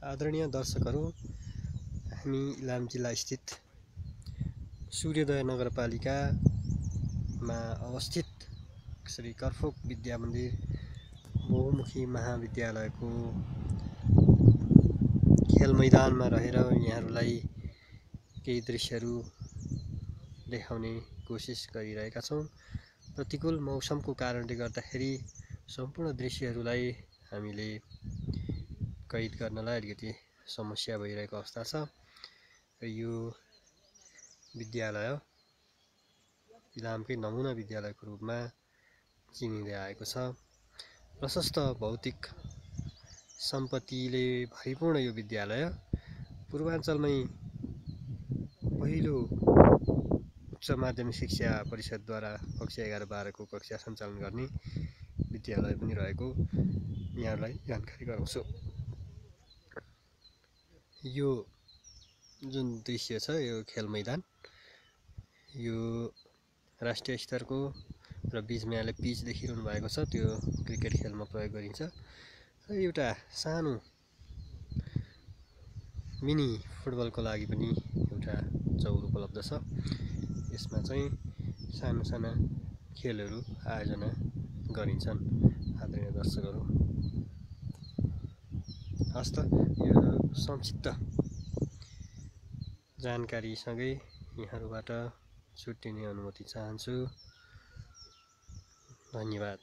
आदरणीय दर्शकहरू, हामी इलाम जिल्ला स्थित सूर्योदय नगरपालिकामा अवस्थित श्री करफोक विद्या मन्दिर बहुमुखी महाविद्यालयको खेल मैदानमा रहेर यहाँहरूलाई केही दृश्यहरू देखाउने कोसिस गरिरहेका छौँ। प्रतिकूल मौसमको कारणले गर्दाखेरि सम्पूर्ण दृश्यहरूलाई हामीले कैद गर्नलाई अलिकति समस्या भइरहेको अवस्था छ। यो विद्यालय इलामकै नमुना विद्यालयको रूपमा चिनिँदै आएको छ। प्रशस्त भौतिक सम्पत्तिले भरिपूर्ण यो विद्यालय पूर्वाञ्चलमै पहिलो उच्च माध्यमिक शिक्षा परिषदद्वारा कक्षा 11-12 को कक्षा सञ्चालन गर्ने विद्यालय पनि रहेको यहाँलाई जानकारी गराउँछु। यो जुन दृश्य छ यो खेल मैदान, यो राष्ट्रिय स्तरको र बीचमा यहाँले पिच देखिरहनु भएको छ। त्यो क्रिकेट खेलमा प्रयोग गरिन्छ। र एउटा सानो मिनी फुटबलको लागि पनि एउटा चौर उपलब्ध छ। यसमा चाहिँ साना खेलहरू आयोजना गरिन्छन्। आदरणीय दर्शकहरू, हस्त यो संक्षिप्त जानकारीसँगै यहाँहरूबाट छुट्टिने अनुमति चाहन्छु। धन्यवाद।